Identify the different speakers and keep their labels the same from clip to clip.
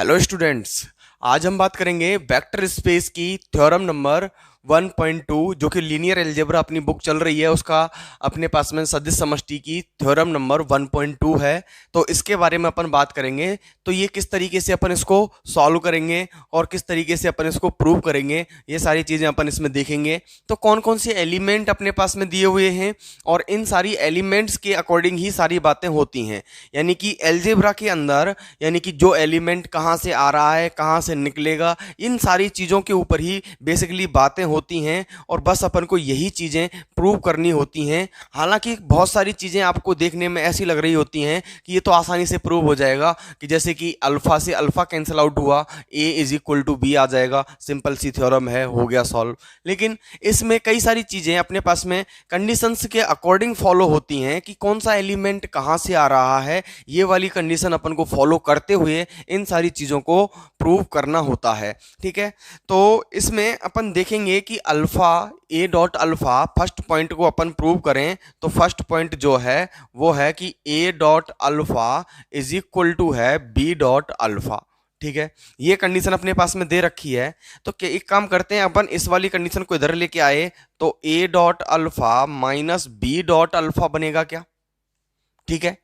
Speaker 1: Hello students. आज हम बात करेंगे वेक्टर स्पेस की थ्योरम नंबर 1.2 जो कि लीनियर अलजेब्रा अपनी बुक चल रही है उसका अपने पास में सदिश समष्टि की थ्योरम नंबर 1.2 है। तो इसके बारे में अपन बात करेंगे। तो ये किस तरीके से अपन इसको सॉल्व करेंगे और किस तरीके से अपन इसको प्रूव करेंगे, ये सारी चीज़ें अपन इसमें देखेंगे। तो कौन कौन से एलिमेंट अपने पास में दिए हुए हैं और इन सारी एलिमेंट्स के अकॉर्डिंग ही सारी बातें होती हैं। यानी कि अलजेब्रा के अंदर यानी कि जो एलिमेंट कहाँ से आ रहा है, कहाँ से निकलेगा, इन सारी चीज़ों के ऊपर ही बेसिकली बातें होती हैं और बस अपन को यही चीज़ें प्रूव करनी होती हैं। हालांकि बहुत सारी चीज़ें आपको देखने में ऐसी लग रही होती हैं कि ये तो आसानी से प्रूव हो जाएगा, कि जैसे कि अल्फा से अल्फा कैंसिल आउट हुआ, ए इज इक्वल टू बी आ जाएगा, सिंपल सी थ्योरम है, हो गया सॉल्व। लेकिन इसमें कई सारी चीज़ें अपने पास में कंडीशंस के अकॉर्डिंग फॉलो होती हैं कि कौन सा एलिमेंट कहाँ से आ रहा है। ये वाली कंडीशन अपन को फॉलो करते हुए इन सारी चीज़ों को प्रूव करना होता है। ठीक है, तो इसमें अपन देखेंगे कि अल्फा ए डॉट अल्फा फर्स्ट पॉइंट को अपन प्रूव करें तो फर्स्ट पॉइंट जो है वो है कि a dot alpha is equal to है बी डॉट अल्फा। ठीक है, ये कंडीशन अपने पास में दे रखी है। तो एक काम करते हैं, अपन इस वाली कंडीशन को इधर लेके आए तो a dot alpha minus b dot alpha बनेगा क्या। ठीक है,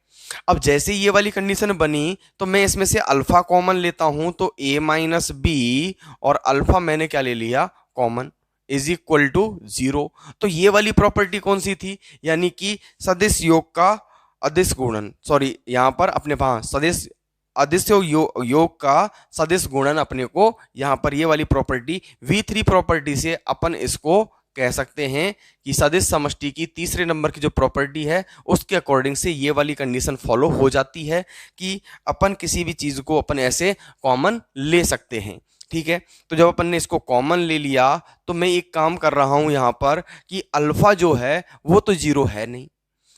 Speaker 1: अब जैसे ये वाली कंडीशन बनी तो मैं इसमें से अल्फा कॉमन लेता हूं तो ए माइनस बी और अल्फा मैंने क्या ले लिया कॉमन, इज इक्वल टू 0। तो ये वाली प्रॉपर्टी कौन सी थी, यानी कि सदिश योग का अदिश गुणन, सॉरी यहां पर अपने पास सदिश अदिश योग का सदिश गुणन अपने को यहां पर ये वाली प्रॉपर्टी V3 प्रॉपर्टी से अपन इसको कह सकते हैं कि सदिश समष्टि की तीसरे नंबर की जो प्रॉपर्टी है उसके अकॉर्डिंग से ये वाली कंडीशन फॉलो हो जाती है कि अपन किसी भी चीज को अपन ऐसे कॉमन ले सकते हैं। ठीक है, तो जब अपन ने इसको कॉमन ले लिया तो मैं एक काम कर रहा हूं यहां पर कि अल्फा जो है वो तो 0 है नहीं।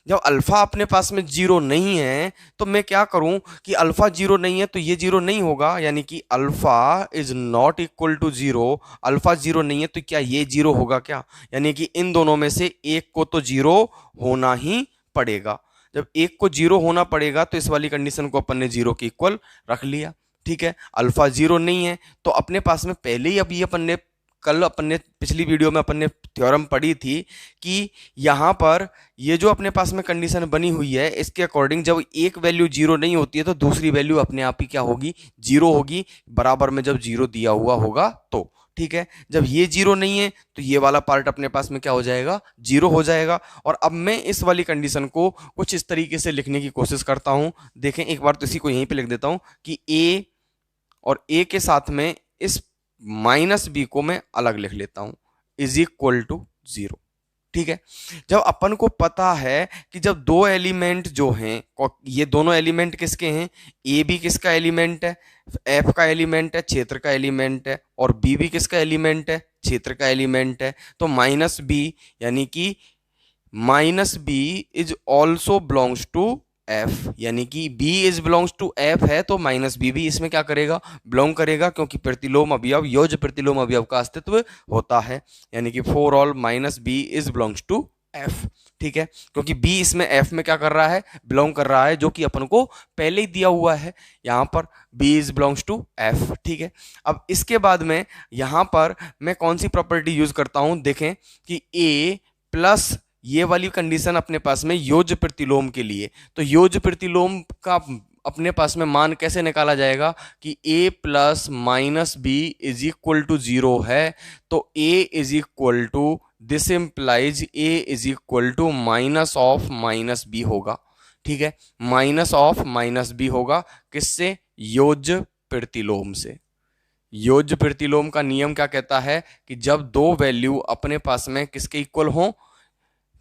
Speaker 1: जब अल्फा अपने पास में 0 नहीं है तो मैं क्या करूं कि अल्फा 0 नहीं है तो ये 0 नहीं होगा, यानी कि alpha is not equal to 0। Alpha 0 नहीं है तो क्या ये 0 होगा क्या, यानी कि इन दोनों में से एक को तो 0 होना ही पड़ेगा। जब एक को 0 होना पड़ेगा तो इस वाली कंडीशन को अपन ने 0 के इक्वल रख लिया। ठीक है, अल्फा 0 नहीं है तो अपने पास में पहले ही अभी अपन ने कल अपन ने पिछली वीडियो में अपन ने थ्योरम पढ़ी थी कि यहाँ पर ये जो अपने पास में कंडीशन बनी हुई है इसके अकॉर्डिंग जब एक वैल्यू 0 नहीं होती है तो दूसरी वैल्यू अपने आप ही क्या होगी, 0 होगी, बराबर में जब 0 दिया हुआ होगा तो। ठीक है, जब ये 0 नहीं है तो ये वाला पार्ट अपने पास में क्या हो जाएगा, 0 हो जाएगा। और अब मैं इस वाली कंडीशन को कुछ इस तरीके से लिखने की कोशिश करता हूं। देखें एक बार तो इसी को यहीं पे लिख देता हूं कि ए और ए के साथ में इस माइनस बी को मैं अलग लिख लेता हूं, इज इक्वल टू 0। ठीक है, जब अपन को पता है कि जब दो एलिमेंट जो हैं, ये दोनों एलिमेंट किसके हैं, ए भी किसका एलिमेंट है, एफ का एलिमेंट है, क्षेत्र का एलिमेंट है, और बी भी किसका एलिमेंट है, क्षेत्र का एलिमेंट है। तो माइनस बी यानी कि minus b is also belongs to f, यानी कि b is belongs to f है तो माइनस बी भी इसमें क्या करेगा, बिलोंग करेगा, क्योंकि प्रतिलोम अवयव योज्य प्रतिलोम अवयव का अस्तित्व होता है। यानी कि for all minus b is belongs to f. ठीक है, क्योंकि बी इसमें एफ में क्या कर रहा है, बिलोंग कर रहा है, जो कि अपन को पहले ही दिया हुआ है यहां पर b is belongs to f. ठीक है, अब इसके बाद में यहां पर मैं कौन सी प्रॉपर्टी यूज करता हूं, देखें कि ए प्लस ये वाली कंडीशन अपने पास में योज्य प्रतिलोम के लिए, तो योज्य प्रतिलोम का अपने पास में मान कैसे निकाला जाएगा कि a plus minus b is equal to 0 है तो a is equal to, this implies a is equal to minus of minus b होगा। ठीक है, माइनस ऑफ माइनस बी होगा किससे, योज्य प्रतिलोम से। योज्य प्रतिलोम का नियम क्या कहता है कि जब दो वैल्यू अपने पास में किसके इक्वल हो,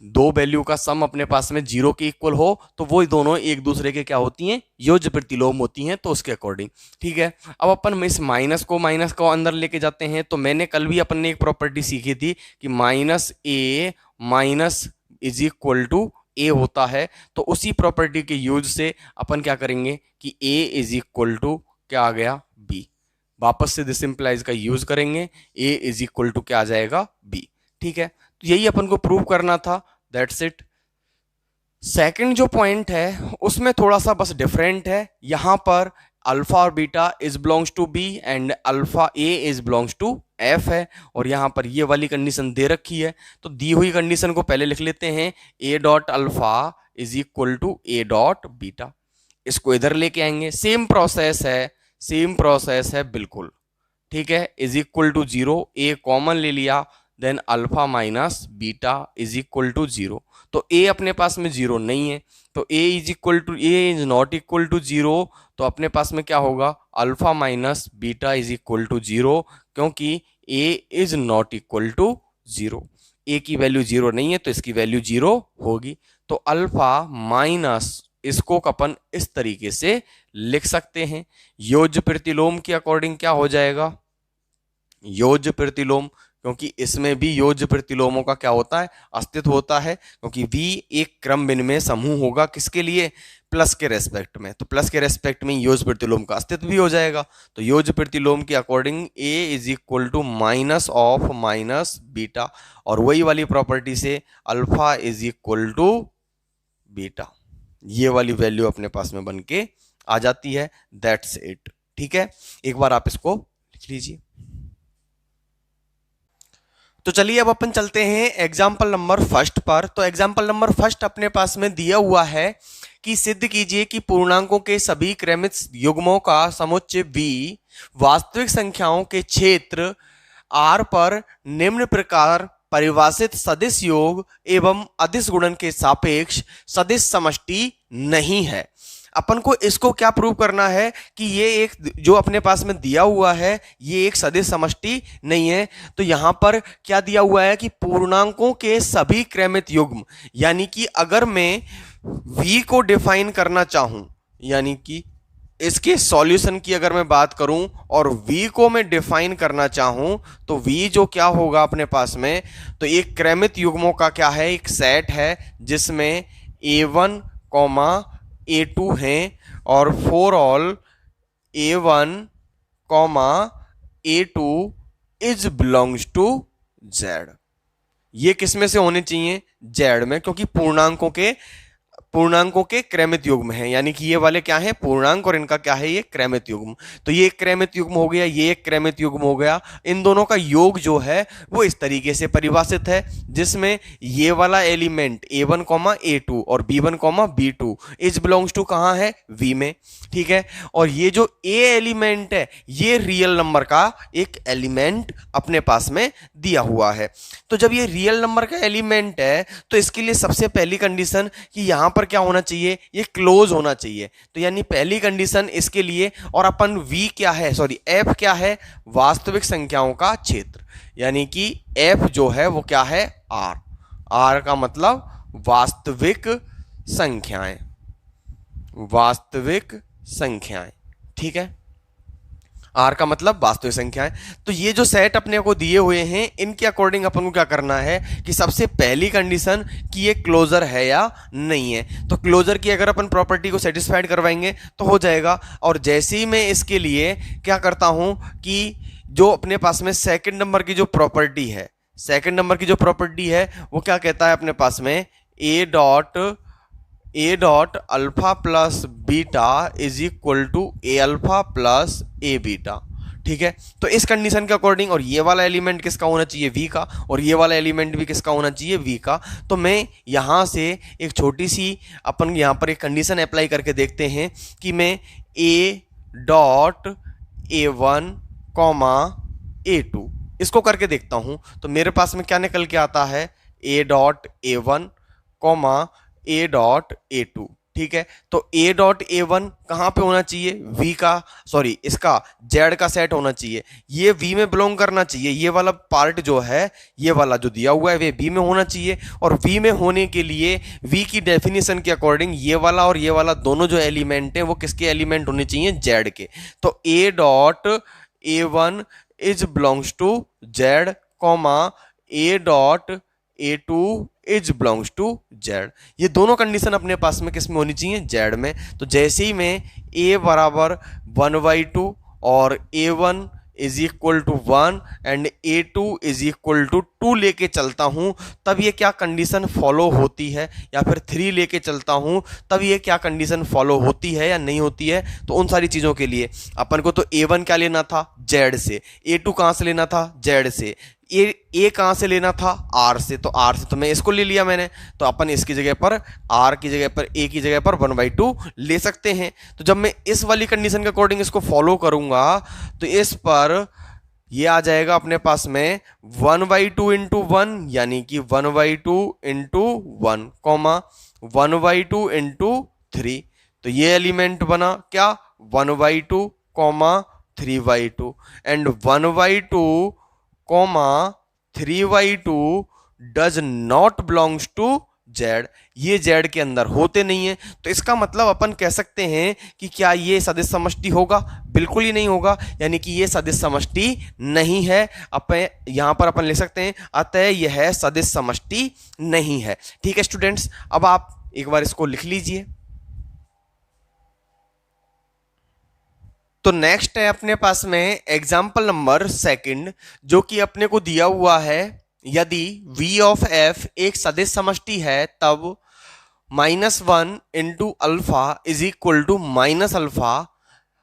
Speaker 1: दो वैल्यू का सम अपने पास में 0 के इक्वल हो तो वो दोनों एक दूसरे के क्या होती हैं, योज्य प्रतिलोम होती हैं, तो उसके अकॉर्डिंग। ठीक है, अब अपन इस माइनस को अंदर लेके जाते हैं। तो मैंने कल भी अपन ने एक प्रॉपर्टी सीखी थी कि minus a minus is equal to a होता है, तो उसी प्रॉपर्टी के यूज से अपन क्या करेंगे कि ए इज इक्वल टू क्या आ गया, बी। वापस से दिस इंप्लाइज का यूज करेंगे, ए इज इक्वल टू क्या आ जाएगा, बी। ठीक है, तो यही अपन को प्रूव करना था, दैट्स इट। सेकंड जो पॉइंट है उसमें थोड़ा सा बस डिफरेंट है। यहां पर अल्फा और beta is belongs to b and alpha a is belongs to f है, और यहाँ पर ये वाली कंडीशन दे रखी है। तो दी हुई कंडीशन को पहले लिख लेते हैं, a dot alpha is equal to a dot beta. इसको इधर लेके आएंगे, सेम प्रोसेस है बिल्कुल, ठीक है। Is equal to 0, a common ले लिया, then alpha minus beta is equal to 0। तो ए अपने पास में 0 नहीं है, तो a is not equal to 0। तो अपने पास में क्या होगा, alpha minus beta is equal to 0, क्योंकि a is not equal to 0। A की वैल्यू 0 नहीं है तो इसकी वैल्यू 0 होगी। तो अल्फा माइनस, इसको अपन इस तरीके से लिख सकते हैं। योज्य प्रतिलोम के अकॉर्डिंग क्या हो जाएगा, योज्य प्रतिलोम, क्योंकि इसमें भी योज्य प्रतिलोमों का क्या होता है, अस्तित्व होता है, क्योंकि V एक क्रम विनिमय समूह होगा किसके लिए, प्लस के रेस्पेक्ट में। तो प्लस के रेस्पेक्ट में योज्य प्रतिलोम का अस्तित्व भी हो जाएगा। तो योज्य प्रतिलोम के according A is equal to minus of minus beta, और वही वाली प्रॉपर्टी से alpha is equal to beta, ये वाली वैल्यू अपने पास में बन के आ जाती है। दैट्स इट, ठीक है। एक बार आप इसको लिख लीजिए। तो चलिए अब अपन चलते हैं एग्जाम्पल नंबर फर्स्ट पर। तो एग्जाम्पल नंबर फर्स्ट अपने पास में दिया हुआ है कि सिद्ध कीजिए कि पूर्णांकों के सभी क्रमित युग्मों का समुच्चय V वास्तविक संख्याओं के क्षेत्र R पर निम्न प्रकार परिभाषित सदिश योग एवं अदिश गुणन के सापेक्ष सदिश समष्टि नहीं है। अपन को इसको क्या प्रूव करना है कि ये एक जो अपने पास में दिया हुआ है ये एक सदिश समष्टि नहीं है। तो यहां पर क्या दिया हुआ है कि पूर्णांकों के सभी क्रमित युग्म, यानी कि अगर मैं V को डिफाइन करना चाहूं, यानी कि इसके सॉल्यूशन की अगर मैं बात करूं और V को मैं डिफाइन करना चाहूं, तो V जो क्या होगा अपने पास में, तो एक क्रमित युग्मों का क्या है, एक सेट है जिसमें A1, A2 हैं, और for all A1, A2 is belongs to Z। ये किस में से होने चाहिए, Z में, क्योंकि पूर्णांकों के क्रमित युग्म है, यानी कि ये वाले क्या है, पूर्णांक, और इनका क्या है, ये क्रमित युग्म। तो ये एक क्रमित युग्म हो गया, ये एक क्रमित युग्म हो गया। इन दोनों का योग जो है वो इस तरीके से परिभाषित है, जिसमें ये वाला एलिमेंट A1, A2 और B1, B2 is belongs to कहाँ है, V में, ठीक है। और ये जो A एलिमेंट है ये रियल नंबर का एक एलिमेंट अपने पास में दिया हुआ है। तो जब ये रियल नंबर का एलिमेंट है तो इसके लिए सबसे पहली कंडीशन कि यहां पर क्या होना चाहिए, ये क्लोज होना चाहिए। तो यानी पहली कंडीशन इसके लिए, और अपन V क्या है, सॉरी F क्या है, वास्तविक संख्याओं का क्षेत्र, यानी कि F जो है वो क्या है, R का मतलब वास्तविक संख्याएं, ठीक है। R का मतलब वास्तविक संख्याएं। तो ये जो सेट अपने को दिए हुए हैं इनके अकॉर्डिंग अपन को क्या करना है कि सबसे पहली कंडीशन कि ये क्लोजर है या नहीं है। तो क्लोजर की अगर अपन प्रॉपर्टी को सेटिस्फाइड करवाएंगे तो हो जाएगा। और जैसे ही मैं इसके लिए क्या करता हूं कि जो अपने पास में सेकंड नंबर की जो प्रॉपर्टी है वो क्या कहता है अपने पास में, a dot alpha plus beta is equal to a alpha plus a beta, ठीक है। तो इस कंडीशन के अकॉर्डिंग, और ये वाला एलिमेंट किसका होना चाहिए, V का, और ये वाला एलिमेंट भी किसका होना चाहिए, V का। तो मैं यहां से एक छोटी सी अपन यहां पर एक कंडीशन अप्लाई करके देखते हैं कि मैं ए डॉट A1, A2 इसको करके देखता हूं। तो मेरे पास में क्या निकल के आता है, ए डॉट A1, ए डॉट A2, ठीक है। तो ए डॉट A1 कहां पे होना चाहिए, V का, सॉरी इसका Z का सेट होना चाहिए, ये V में बिलोंग करना चाहिए। ये वाला पार्ट जो है, ये वाला जो दिया हुआ है वे V में होना चाहिए। और V में होने के लिए V की डेफिनेशन के अकॉर्डिंग ये वाला और ये वाला दोनों जो एलिमेंट हैं वो किसके एलिमेंट होने चाहिए, Z के। तो a dot A1 is belongs to Z, a dot A2 is belongs to Z। ये दोनों कंडीशन अपने पास में किस में होनी चाहिए, Z में। तो जैसे ही मैं A बराबर 1/2 और A1 is equal to 1 and A2 is equal to 2 लेके चलता हूं, तब ये क्या कंडीशन फॉलो होती है, या फिर 3 लेके चलता हूं तब ये क्या कंडीशन फॉलो होती है या नहीं होती है। तो उन सारी चीज़ों के लिए अपन को तो A1 क्या लेना था, Z से, A2 कहाँ से लेना था, Z से, ए कहाँ से लेना था, R से, तो R से तो मैं इसको ले लिया मैंने, तो अपन इसकी जगह पर R की जगह पर A की जगह पर 1/2 ले सकते हैं। तो जब मैं इस वाली कंडीशन के अकॉर्डिंग इसको फॉलो करूंगा तो इस पर ये आ जाएगा अपने पास में 1/2 इंटू 1, यानी कि 1/2 इंटू 1 कॉमा 1/2 इंटू 3। तो ये एलिमेंट बना क्या, 1/2 comma 3/2 and 1/2 comma 3/2 does not belongs to z. ये जेड के अंदर होते नहीं है, तो इसका मतलब अपन कह सकते हैं कि क्या ये सदिश समष्टि होगा, बिल्कुल ही नहीं होगा, यानी कि ये सदिश समष्टि नहीं है। अपन यहां पर अपन लिख सकते हैं अतः यह सदिश समष्टि नहीं है। ठीक है स्टूडेंट्स, अब आप एक बार इसको लिख लीजिए। तो नेक्स्ट है अपने पास में एग्जाम्पल नंबर 2 जो कि अपने को दिया हुआ है, यदि v ऑफ f एक सदिश समष्टि है तब -1 into alpha is equal to minus alpha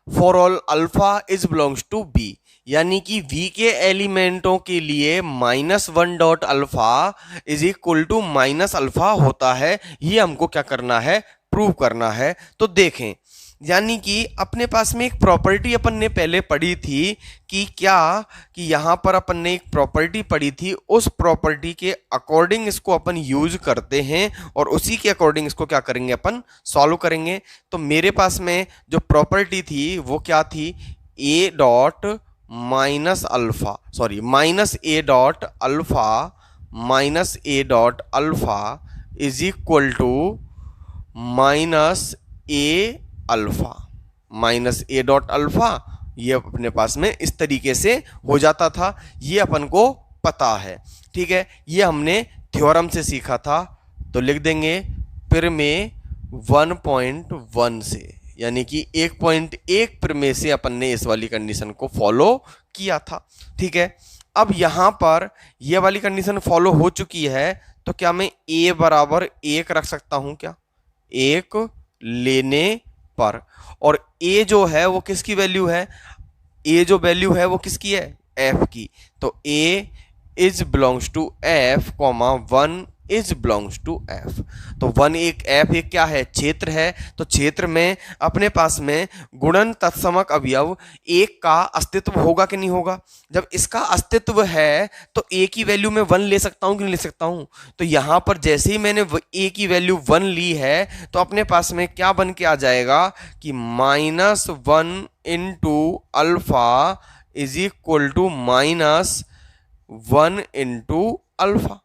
Speaker 1: for all alpha is belongs to b, यानी कि v के एलिमेंटों के लिए -1 dot alpha is equal to minus alpha होता है। ये हमको क्या करना है, प्रूव करना है। तो देखें, यानी कि अपने पास में एक प्रॉपर्टी अपन ने पहले पढ़ी थी कि क्या, कि यहां पर अपन ने एक प्रॉपर्टी पढ़ी थी, उस प्रॉपर्टी के अकॉर्डिंग इसको अपन यूज करते हैं और उसी के अकॉर्डिंग इसको क्या करेंगे, अपन सॉल्व करेंगे। तो मेरे पास में जो प्रॉपर्टी थी वो क्या थी, a dot minus alpha, sorry minus a dot alpha minus a dot alpha is equal to minus a alpha, minus a dot alpha, ये अपने पास में इस तरीके से हो जाता था, ये अपन को पता है। ठीक है, ये हमने थ्योरम से सीखा था, तो लिख देंगे प्रमेय 1.1 से, यानी कि 1.1 प्रमेय से अपन ने इस वाली कंडीशन को फॉलो किया था। ठीक है, अब यहां पर ये वाली कंडीशन फॉलो हो चुकी है, तो क्या मैं a बराबर 1 रख सकता हूं क्या, 1 लेने पर, और a जो है वो किसकी वैल्यू है, a जो वैल्यू है वो किसकी है, f की। तो a is belongs to f comma 1 is belongs to f। तो 1 एक f एक क्या है, क्षेत्र है। तो क्षेत्र में अपने पास में गुणन तत्समक अवयव एक का अस्तित्व होगा कि नहीं होगा। जब इसका अस्तित्व है तो a की वैल्यू में 1 ले सकता हूं कि नहीं ले सकता हूं। तो यहां पर जैसे ही मैंने a की वैल्यू 1 ली है तो अपने पास में क्या बन के आ जाएगा कि -1 into alpha is equal to -1 into alpha.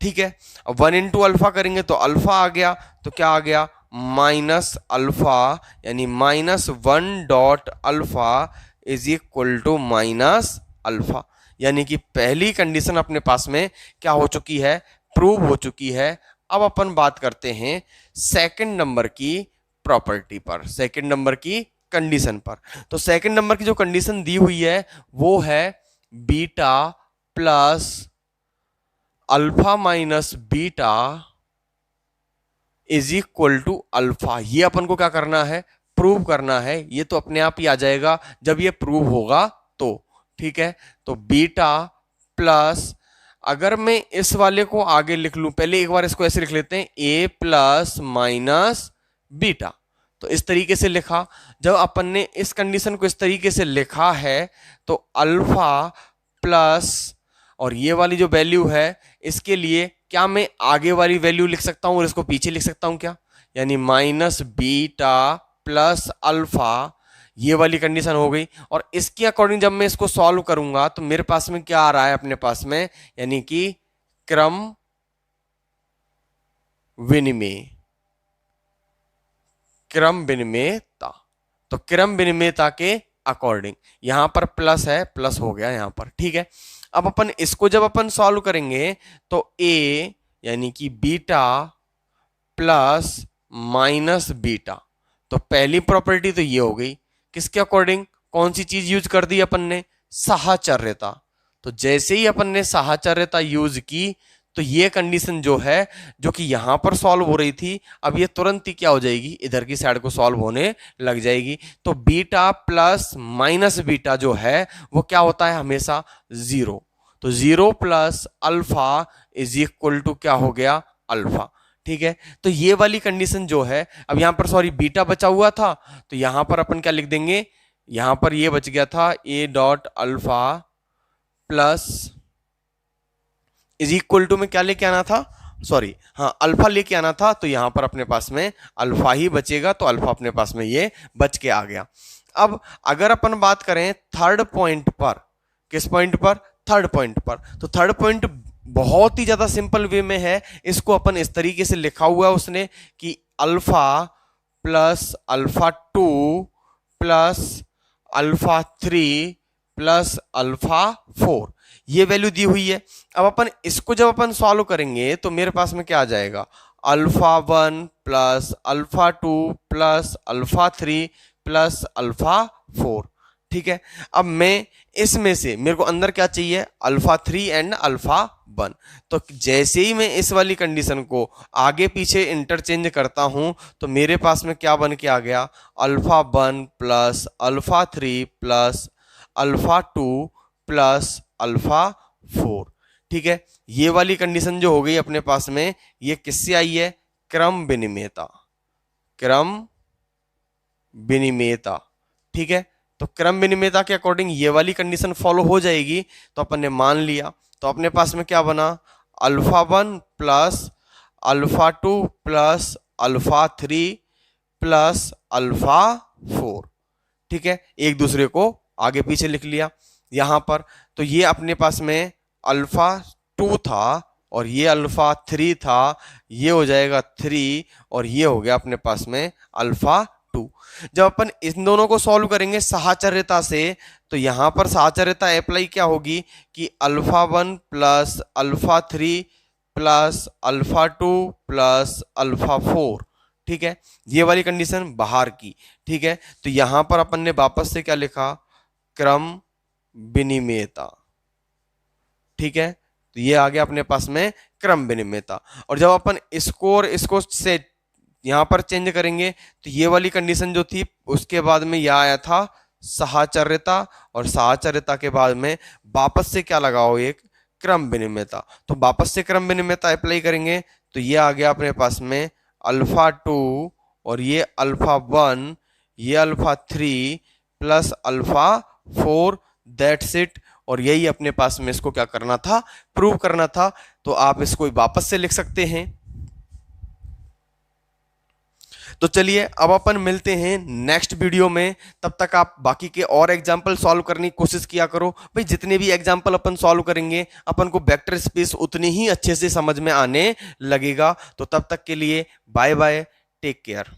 Speaker 1: ठीक है, अब 1 इंटू अल्फा करेंगे तो अल्फा आ गया, तो क्या आ गया माइनस अल्फा, यानी -1 dot alpha is equal to minus alpha. यानी कि पहली कंडीशन अपने पास में क्या हो चुकी है, प्रूव हो चुकी है। अब अपन बात करते हैं सेकंड नंबर की प्रॉपर्टी पर, सेकंड नंबर की कंडीशन पर। तो सेकंड नंबर की जो कंडीशन दी हुई है वो है beta plus alpha minus beta is equal to alpha. ये अपन को क्या करना है, प्रूव करना है। ये तो अपने आप ही आ जाएगा जब ये प्रूव होगा तो। ठीक है, तो बीटा प्लस, अगर मैं इस वाले को आगे लिख लूं, पहले एक बार इसको ऐसे लिख लेते हैं, ए प्लस माइनस बीटा। तो इस तरीके से लिखा, जब अपन ने इस कंडीशन को इस तरीके से लिखा है तो अल्फा प्लस, और ये वाली जो वैल्यू है इसके लिए क्या मैं आगे वाली वैल्यू लिख सकता हूं और इसको पीछे लिख सकता हूं क्या, यानी माइनस बीटा प्लस अल्फा, ये वाली कंडीशन हो गई। और इसके अकॉर्डिंग जब मैं इसको सॉल्व करूंगा तो मेरे पास में क्या आ रहा है अपने पास में, यानी कि क्रम विनिमय, क्रम विनिमयता। तो क्रम विनिमयता के अकॉर्डिंग यहां पर प्लस है, प्लस हो गया यहां पर। ठीक है, अब अपन इसको जब अपन सॉल्व करेंगे तो a यानी कि बीटा प्लस माइनस बीटा, तो पहली प्रॉपर्टी तो ये हो गई, किसके अकॉर्डिंग, कौन सी चीज यूज कर दी अपन ने, साहचर्यता। तो जैसे ही अपन ने साहचर्यता यूज की तो ये कंडीशन जो है, जो कि यहां पर सॉल्व हो रही थी, अब ये तुरंत ही क्या हो जाएगी, इधर की साइड को सॉल्व होने लग जाएगी। तो बीटा प्लस माइनस बीटा जो है वो क्या होता है, हमेशा जीरो। तो zero plus alpha is equal to क्या हो गया, अल्फा। ठीक है, तो ये वाली कंडीशन जो है, अब यहां पर सॉरी बीटा बचा हुआ था, तो यहां पर अपन क्या लिख देंगे, यहां पर ये बच गया था a dot alpha plus is equal to में क्या लेके आना था, सॉरी हाँ अल्फा लेके आना था, तो यहां पर अपने पास में अल्फा ही बचेगा, तो अल्फा अपने पास में ये बच के आ गया। अब अगर अपन बात करें थर्ड पॉइंट पर, किस पॉइंट पर, थर्ड पॉइंट पर, तो थर्ड पॉइंट बहुत ही ज्यादा सिंपल वे में है। इसको अपन इस तरीके से लिखा हुआ है उसने कि alpha plus alpha two plus alpha three plus alpha four, ये वैल्यू दी हुई है। अब अपन इसको जब अपन सॉल्व करेंगे तो मेरे पास में क्या आ जाएगा, alpha one plus alpha two plus alpha three plus alpha four. ठीक है, अब मैं इसमें से मेरे को अंदर क्या चाहिए, alpha three and alpha one. तो जैसे ही मैं इस वाली कंडीशन को आगे पीछे इंटरचेंज करता हूं तो मेरे पास में क्या बन के आ गया, alpha one plus alpha three plus alpha two plus alpha four. ठीक है, ये वाली कंडीशन जो हो गई अपने पास में, ये किससे आई है, क्रम विनिमेयता, क्रम विनिमेयता। ठीक है, तो क्रम विनिमेयता के अकॉर्डिंग ये वाली कंडीशन फॉलो हो जाएगी, तो अपन ने मान लिया। तो अपने पास में क्या बना, alpha one plus alpha two plus alpha three plus alpha four. ठीक है, एक दूसरे को आगे पीछे लिख लिया यहां पर। तो ये अपने पास में अल्फा टू था और ये अल्फा थ्री था, ये हो जाएगा थ्री और ये हो गया अपने पास में अल्फा टू। जब अपन इन दोनों को सॉल्व करेंगे साहचर्यता से, तो यहां पर साहचर्यता अप्लाई क्या होगी कि alpha one plus alpha three plus alpha two plus alpha four. ठीक है, ये वाली कंडीशन बाहर की। ठीक है, तो यहां पर अपन ने वापस से क्या लिखा, क्रम विनिमेयता। ठीक है, तो ये आ गया अपने पास में क्रम विनिमेयता। और जब अपन इसको और इसको से यहां पर चेंज करेंगे तो ये वाली कंडीशन जो थी, उसके बाद में यह आया था साहचर्यता, और साहचर्यता के बाद में वापस से क्या लगाओ, एक क्रम विनिमेयता। तो वापस से क्रम विनिमेयता अप्लाई करेंगे तो ये आ गया अपने पास में अल्फा टू और ये अल्फा वन, ये alpha three plus alpha four, that's it. और यही अपने पास में इसको क्या करना था, प्रूव करना था। तो आप इसको वापस से लिख सकते हैं। तो चलिए अब अपन मिलते हैं नेक्स्ट वीडियो में, तब तक आप बाकी के और एग्जाम्पल सॉल्व करने की कोशिश किया करो भाई। जितने भी एग्जाम्पल अपन सॉल्व करेंगे अपन को वेक्टर स्पेस उतनी ही अच्छे से समझ में आने लगेगा। तो तब तक के लिए बाय बाय, टेक केयर।